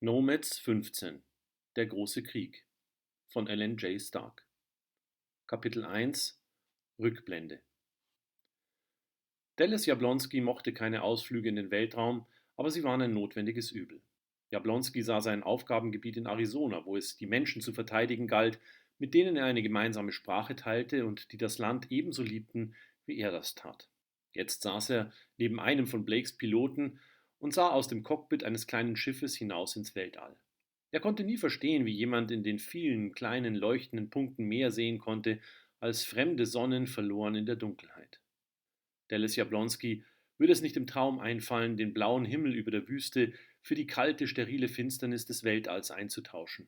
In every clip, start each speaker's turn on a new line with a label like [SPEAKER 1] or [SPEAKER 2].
[SPEAKER 1] Nomads 15 Der große Krieg von Alan J. Stark Kapitel 1 Rückblende Dallas Jablonski mochte keine Ausflüge in den Weltraum, aber sie waren ein notwendiges Übel. Jablonski sah sein Aufgabengebiet in Arizona, wo es die Menschen zu verteidigen galt, mit denen er eine gemeinsame Sprache teilte und die das Land ebenso liebten, wie er das tat. Jetzt saß er neben einem von Blakes Piloten und sah aus dem Cockpit eines kleinen Schiffes hinaus ins Weltall. Er konnte nie verstehen, wie jemand in den vielen kleinen leuchtenden Punkten mehr sehen konnte als fremde Sonnen verloren in der Dunkelheit. Dallas Jablonski würde es nicht im Traum einfallen, den blauen Himmel über der Wüste für die kalte, sterile Finsternis des Weltalls einzutauschen.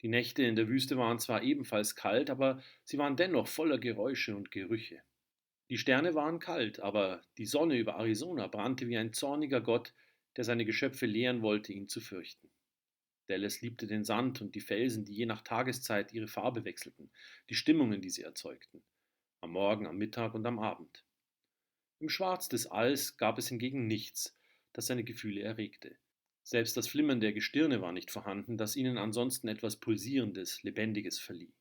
[SPEAKER 1] Die Nächte in der Wüste waren zwar ebenfalls kalt, aber sie waren dennoch voller Geräusche und Gerüche. Die Sterne waren kalt, aber die Sonne über Arizona brannte wie ein zorniger Gott, der seine Geschöpfe lehren wollte, ihn zu fürchten. Dallas liebte den Sand und die Felsen, die je nach Tageszeit ihre Farbe wechselten, die Stimmungen, die sie erzeugten, am Morgen, am Mittag und am Abend. Im Schwarz des Alls gab es hingegen nichts, das seine Gefühle erregte. Selbst das Flimmern der Gestirne war nicht vorhanden, das ihnen ansonsten etwas Pulsierendes, Lebendiges verlieh.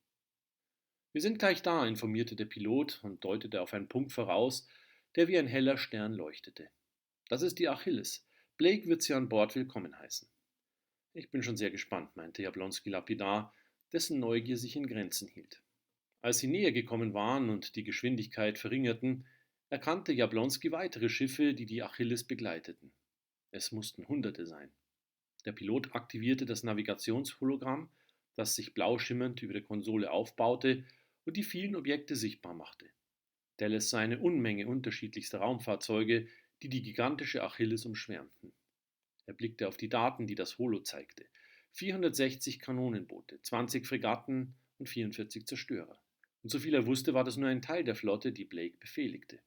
[SPEAKER 1] Wir sind gleich da, informierte der Pilot und deutete auf einen Punkt voraus, der wie ein heller Stern leuchtete. Das ist die Achilles. Blake wird Sie an Bord willkommen heißen. Ich bin schon sehr gespannt, meinte Jablonski lapidar, dessen Neugier sich in Grenzen hielt. Als sie näher gekommen waren und die Geschwindigkeit verringerten, erkannte Jablonski weitere Schiffe, die die Achilles begleiteten. Es mussten Hunderte sein. Der Pilot aktivierte das Navigationshologramm, das sich blau schimmernd über der Konsole aufbaute und die vielen Objekte sichtbar machte. Dallas sah eine Unmenge unterschiedlichster Raumfahrzeuge, die die gigantische Achilles umschwärmten. Er blickte auf die Daten, die das Holo zeigte. 460 Kanonenboote, 20 Fregatten und 44 Zerstörer. Und soviel er wusste, war das nur ein Teil der Flotte, die Blake befehligte.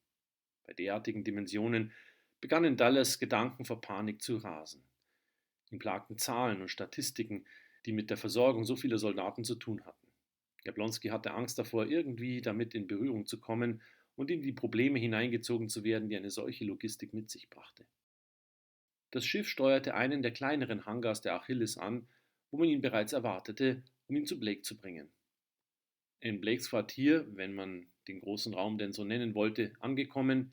[SPEAKER 1] Bei derartigen Dimensionen begannen Dallas Gedanken vor Panik zu rasen. Ihn plagten Zahlen und Statistiken, die mit der Versorgung so vieler Soldaten zu tun hatten. Jablonski hatte Angst davor, irgendwie damit in Berührung zu kommen und in die Probleme hineingezogen zu werden, die eine solche Logistik mit sich brachte. Das Schiff steuerte einen der kleineren Hangars der Achilles an, wo man ihn bereits erwartete, um ihn zu Blake zu bringen. In Blakes Quartier, wenn man den großen Raum denn so nennen wollte, angekommen,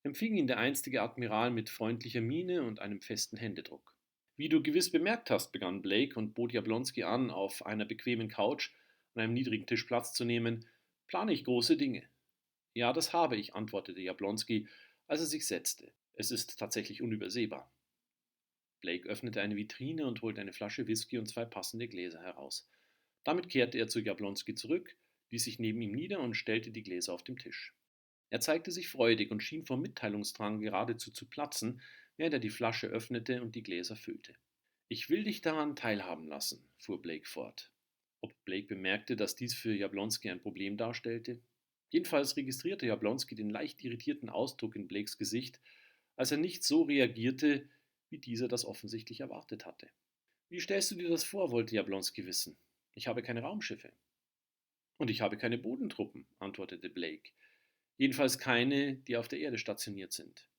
[SPEAKER 1] empfing ihn der einstige Admiral mit freundlicher Miene und einem festen Händedruck. Wie du gewiss bemerkt hast, begann Blake und bot Jablonski an, auf einer bequemen Couch an einem niedrigen Tisch Platz zu nehmen, plane ich große Dinge. Ja, das habe ich, antwortete Jablonski, als er sich setzte. Es ist tatsächlich unübersehbar. Blake öffnete eine Vitrine und holte eine Flasche Whisky und zwei passende Gläser heraus. Damit kehrte er zu Jablonski zurück, ließ sich neben ihm nieder und stellte die Gläser auf den Tisch. Er zeigte sich freudig und schien vor Mitteilungsdrang geradezu zu platzen, während er die Flasche öffnete und die Gläser füllte. Ich will dich daran teilhaben lassen, fuhr Blake fort. Ob Blake bemerkte, dass dies für Jablonski ein Problem darstellte? Jedenfalls registrierte Jablonski den leicht irritierten Ausdruck in Blakes Gesicht, als er nicht so reagierte, wie dieser das offensichtlich erwartet hatte. Wie stellst du dir das vor, wollte Jablonski wissen. Ich habe keine Raumschiffe. Und ich habe keine Bodentruppen, antwortete Blake. Jedenfalls keine, die auf der Erde stationiert sind.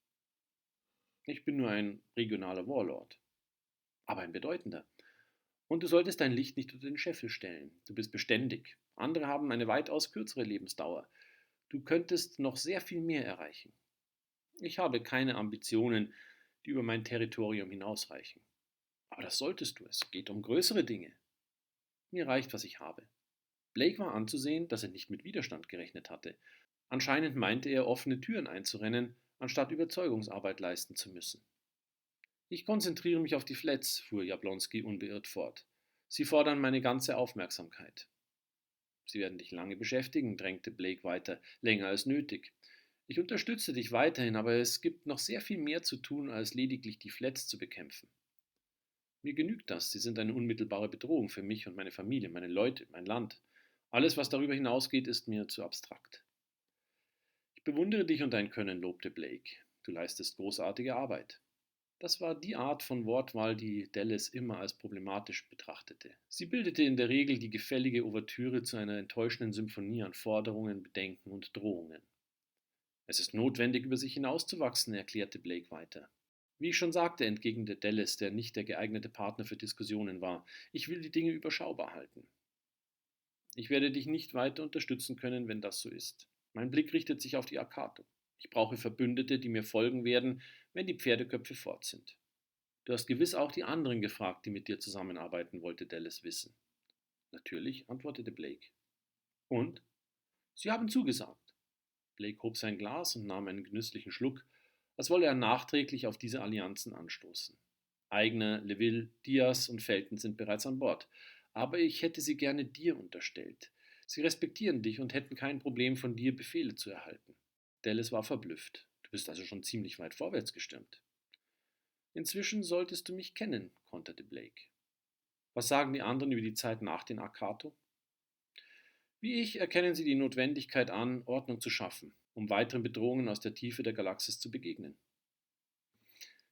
[SPEAKER 1] Ich bin nur ein regionaler Warlord. Aber ein bedeutender. Und du solltest dein Licht nicht unter den Scheffel stellen. Du bist beständig. Andere haben eine weitaus kürzere Lebensdauer. Du könntest noch sehr viel mehr erreichen. Ich habe keine Ambitionen, die über mein Territorium hinausreichen. Aber das solltest du. Es geht um größere Dinge. Mir reicht, was ich habe. Blake war anzusehen, dass er nicht mit Widerstand gerechnet hatte. Anscheinend meinte er, offene Türen einzurennen, anstatt Überzeugungsarbeit leisten zu müssen. Ich konzentriere mich auf die Flats, fuhr Jablonski unbeirrt fort. Sie fordern meine ganze Aufmerksamkeit. Sie werden dich lange beschäftigen, drängte Blake weiter, länger als nötig. Ich unterstütze dich weiterhin, aber es gibt noch sehr viel mehr zu tun, als lediglich die Flats zu bekämpfen. Mir genügt das, sie sind eine unmittelbare Bedrohung für mich und meine Familie, meine Leute, mein Land. Alles, was darüber hinausgeht, ist mir zu abstrakt. Ich bewundere dich und dein Können, lobte Blake. Du leistest großartige Arbeit. Das war die Art von Wortwahl, die Dallas immer als problematisch betrachtete. Sie bildete in der Regel die gefällige Ouvertüre zu einer enttäuschenden Symphonie an Forderungen, Bedenken und Drohungen. Es ist notwendig, über sich hinauszuwachsen, erklärte Blake weiter. Wie ich schon sagte, entgegnete Dallas, der nicht der geeignete Partner für Diskussionen war, ich will die Dinge überschaubar halten. Ich werde dich nicht weiter unterstützen können, wenn das so ist. Mein Blick richtet sich auf die Akato. Ich brauche Verbündete, die mir folgen werden, wenn die Pferdeköpfe fort sind. Du hast gewiss auch die anderen gefragt, die mit dir zusammenarbeiten, wollte Dallas wissen. Natürlich, antwortete Blake. Und? Sie haben zugesagt. Blake hob sein Glas und nahm einen genüsslichen Schluck, als wolle er nachträglich auf diese Allianzen anstoßen. Eigner, Leville, Diaz und Felton sind bereits an Bord. Aber ich hätte sie gerne dir unterstellt. Sie respektieren dich und hätten kein Problem, von dir Befehle zu erhalten. Dallas war verblüfft. Du bist also schon ziemlich weit vorwärts gestimmt. Inzwischen solltest du mich kennen, konterte Blake. Was sagen die anderen über die Zeit nach den Akato? Wie ich erkennen sie die Notwendigkeit an, Ordnung zu schaffen, um weiteren Bedrohungen aus der Tiefe der Galaxis zu begegnen.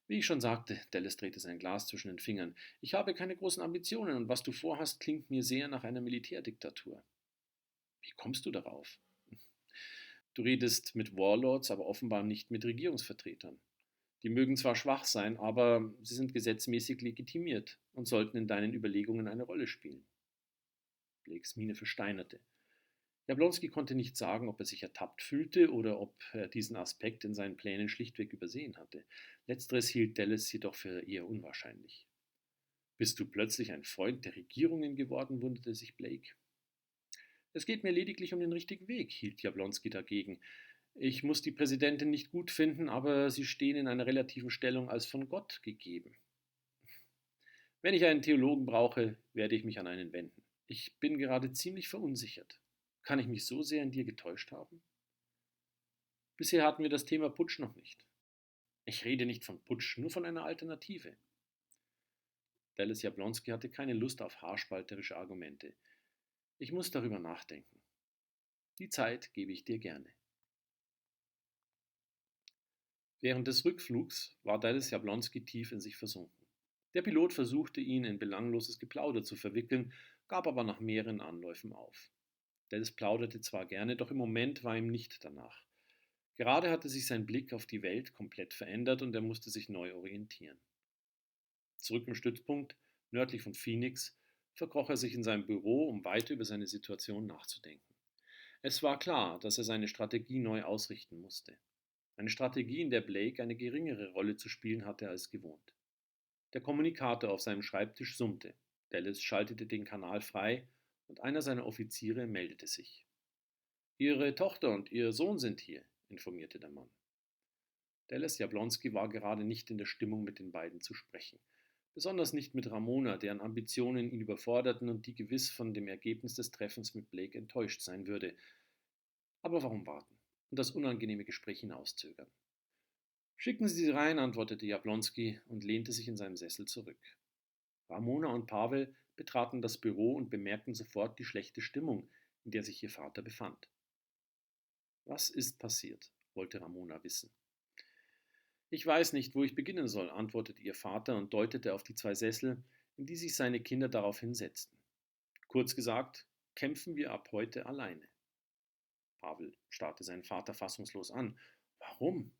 [SPEAKER 1] Wie ich schon sagte, Dallas drehte sein Glas zwischen den Fingern, ich habe keine großen Ambitionen und was du vorhast, klingt mir sehr nach einer Militärdiktatur. Wie kommst du darauf? Du redest mit Warlords, aber offenbar nicht mit Regierungsvertretern. Die mögen zwar schwach sein, aber sie sind gesetzmäßig legitimiert und sollten in deinen Überlegungen eine Rolle spielen. Blakes Miene versteinerte. Jablonski konnte nicht sagen, ob er sich ertappt fühlte oder ob er diesen Aspekt in seinen Plänen schlichtweg übersehen hatte. Letzteres hielt Dallas jedoch für eher unwahrscheinlich. Bist du plötzlich ein Freund der Regierungen geworden, wunderte sich Blake. Es geht mir lediglich um den richtigen Weg, hielt Jablonski dagegen. Ich muss die Präsidentin nicht gut finden, aber sie stehen in einer relativen Stellung als von Gott gegeben. Wenn ich einen Theologen brauche, werde ich mich an einen wenden. Ich bin gerade ziemlich verunsichert. Kann ich mich so sehr in dir getäuscht haben? Bisher hatten wir das Thema Putsch noch nicht. Ich rede nicht von Putsch, nur von einer Alternative. Dallas Jablonski hatte keine Lust auf haarspalterische Argumente. Ich muss darüber nachdenken. Die Zeit gebe ich dir gerne. Während des Rückflugs war Dallas Jablonski tief in sich versunken. Der Pilot versuchte ihn in belangloses Geplauder zu verwickeln, gab aber nach mehreren Anläufen auf. Dallas plauderte zwar gerne, doch im Moment war ihm nicht danach. Gerade hatte sich sein Blick auf die Welt komplett verändert und er musste sich neu orientieren. Zurück im Stützpunkt, nördlich von Phoenix, verkroch er sich in seinem Büro, um weiter über seine Situation nachzudenken. Es war klar, dass er seine Strategie neu ausrichten musste. Eine Strategie, in der Blake eine geringere Rolle zu spielen hatte als gewohnt. Der Kommunikator auf seinem Schreibtisch summte. Dallas schaltete den Kanal frei und einer seiner Offiziere meldete sich. Ihre Tochter und Ihr Sohn sind hier, informierte der Mann. Dallas Jablonski war gerade nicht in der Stimmung, mit den beiden zu sprechen. Besonders nicht mit Ramona, deren Ambitionen ihn überforderten und die gewiss von dem Ergebnis des Treffens mit Blake enttäuscht sein würde. Aber warum warten und das unangenehme Gespräch hinauszögern? Schicken Sie sie rein, antwortete Jablonski und lehnte sich in seinem Sessel zurück. Ramona und Pavel betraten das Büro und bemerkten sofort die schlechte Stimmung, in der sich ihr Vater befand. Was ist passiert? Wollte Ramona wissen. Ich weiß nicht, wo ich beginnen soll, antwortete ihr Vater und deutete auf die zwei Sessel, in die sich seine Kinder daraufhin setzten. Kurz gesagt, kämpfen wir ab heute alleine. Pavel starrte seinen Vater fassungslos an. Warum?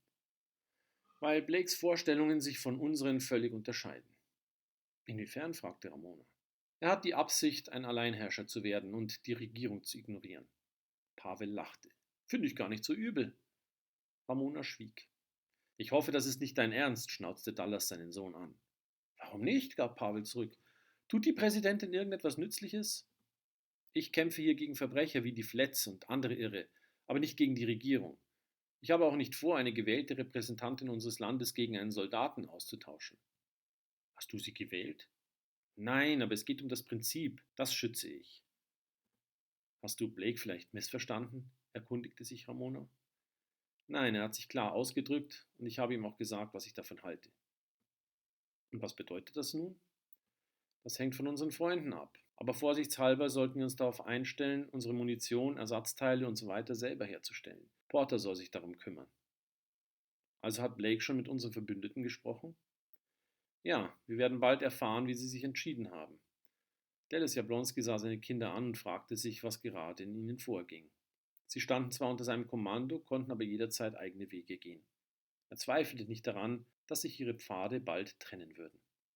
[SPEAKER 1] Weil Blakes Vorstellungen sich von unseren völlig unterscheiden. Inwiefern? Fragte Ramona. Er hat die Absicht, ein Alleinherrscher zu werden und die Regierung zu ignorieren. Pavel lachte. Finde ich gar nicht so übel. Ramona schwieg. Ich hoffe, das ist nicht dein Ernst, schnauzte Dallas seinen Sohn an. Warum nicht? Gab Pavel zurück. Tut die Präsidentin irgendetwas Nützliches? Ich kämpfe hier gegen Verbrecher wie die Flets und andere Irre, aber nicht gegen die Regierung. Ich habe auch nicht vor, eine gewählte Repräsentantin unseres Landes gegen einen Soldaten auszutauschen. Hast du sie gewählt? Nein, aber es geht um das Prinzip. Das schütze ich. Hast du Blake vielleicht missverstanden? Erkundigte sich Ramona. Nein, er hat sich klar ausgedrückt und ich habe ihm auch gesagt, was ich davon halte. Und was bedeutet das nun? Das hängt von unseren Freunden ab. Aber vorsichtshalber sollten wir uns darauf einstellen, unsere Munition, Ersatzteile und so weiter selber herzustellen. Porter soll sich darum kümmern. Also hat Blake schon mit unseren Verbündeten gesprochen? Ja, wir werden bald erfahren, wie sie sich entschieden haben. Dallas Jablonski sah seine Kinder an und fragte sich, was gerade in ihnen vorging. Sie standen zwar unter seinem Kommando, konnten aber jederzeit eigene Wege gehen. Er zweifelte nicht daran, dass sich ihre Pfade bald trennen würden.